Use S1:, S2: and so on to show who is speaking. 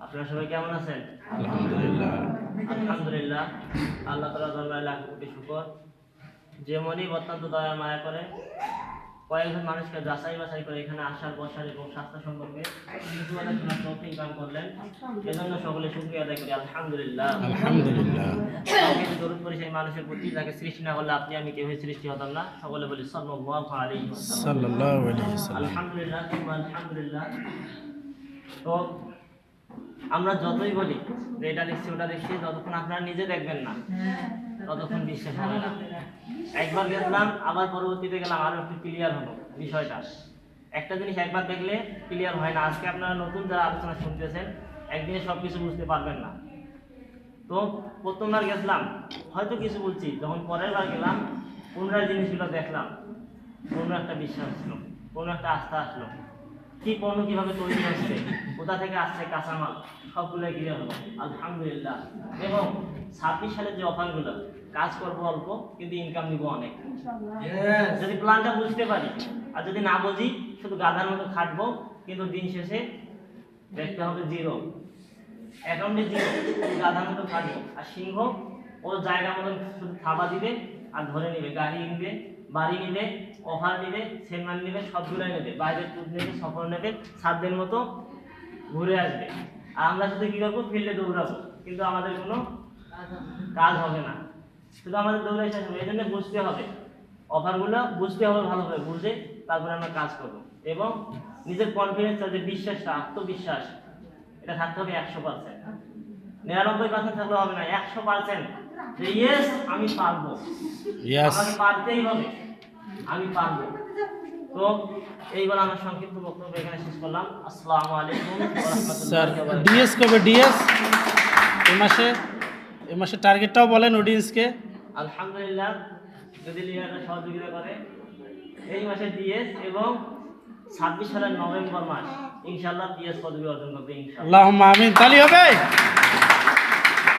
S1: আপনারা সবাই কেমন আছেন?
S2: আলহামদুলিল্লাহ।
S1: আলহামদুলিল্লাহ, আল্লাহ তাআলা দরবারে লাখ কোটি শুকর, যে মনি অত্যন্ত দয়া মায়া করে কয়েকজন মানুষকে যাচাই বাছাই করে এখানে আসার বসার এবং স্বাস্থ্য সম্পর্কে কিছু কথা শোনার তৌফিক দান করলেন। এজন্য সকলে শুকরিয়া আদায় করি আলহামদুলিল্লাহ।
S2: আলহামদুলিল্লাহ।
S1: দরুদ পড়ি সেই মানুষের প্রতি যাকে সৃষ্টি না করলে আপনি আমি কেউই সৃষ্টি হতাম না। সকলে বলি সাল্লাল্লাহু আলাইহি ওয়াসাল্লাম।
S2: সাল্লাল্লাহু আলাইহি ওয়াসাল্লাম।
S1: আলহামদুলিল্লাহ, আলহামদুলিল্লাহ। তো আমরা যতই বলি যে এটা দেখছি ওটা দেখছি, যতক্ষণ আপনারা নিজে দেখবেন না ততক্ষণ বিশ্বাস হবে না। একবার দেখলাম, আবার পরবর্তীতে গেলাম, আরো একটু ক্লিয়ার হলো বিষয়টা। একটা জিনিস একবার দেখলে ক্লিয়ার হয় না। আজকে আপনারা নতুন যারা আলোচনা শুনতেছেন, একদিনে সবকিছু বুঝতে পারবেন না। তো প্রথমবার গেছিলাম, হয়তো কিছু বলছি, যখন পরের বার গেলাম পুনরায় জিনিসগুলো দেখলাম, কোনো একটা বিশ্বাস আসলো, কোনো একটা আস্থা আসলো। কি পণ্য কিভাবে তৈরি হচ্ছে, কোথা থেকে আসছে কাঁচামাল, সবগুলো ক্লিয়ার হলো আলহামদুলিল্লাহ। এবং 26 সালের যে অফারগুলো, কাজ করবো অল্প কিন্তু ইনকাম নিব অনেক, যদি প্ল্যানটা বুঝতে পারি। আর যদি না বুঝি শুধু গাধার মতো খাটবো, কিন্তু দিন শেষে দেখতে হবে জিরো, অ্যাকাউন্টে জিরো, গাধার মতো খাটবো। আর সিংহ ও জায়গা মতন শুধু থাবা দিবে আর ধরে নিবে, গাড়ি নিবে, বাড়ি নিবে, অফার নিবে, সেলমান নিবে, সবগুলাই নেবে, বাইরের ট্যুর নেবে, সফর নেবে, 7 দিন মতো ঘুরে আসবে। আর আমরা শুধু কি করবো, ফিল্ডে দৌড়াবো, কিন্তু আমাদের কোনো কাজ হবে না, শুধু আমাদের দৌড়াই শেষ হবে। এই জন্য বুঝতে হবে, অফারগুলো বুঝতে হবে ভালোভাবে, বুঝে তারপরে আমরা কাজ করবো। এবং নিজের কনফিডেন্স, যে বিশ্বাসটা, আত্মবিশ্বাস, এটা থাকতে হবে 100%। 99% থাকলে হবে না, 100% যে ইয়েস আমি পারবো, আমাকে পারতেই হবে, আমি পারবো। তো এইবার আমার সংক্ষিপ্ত বক্তব্য এখানে শেষ করলাম। আসসালামু আলাইকুম ওয়া রাহমাতুল্লাহি ওয়া বারাকাতুহু।
S2: ডিএস কবে ডিএস এই মাসে টার্গেটটাও বলেন অডিয়েন্সকে।
S1: আলহামদুলিল্লাহ, যদি লিডাররা সহযোগিতা করে, এই মাসে ডিএস এবং 26 সালের নভেম্বর মাস ইনশাআল্লাহ ডিএস পদবি অর্জন করবে ইনশাআল্লাহ।
S2: আল্লাহুম্মা আমিন। তালি হবে।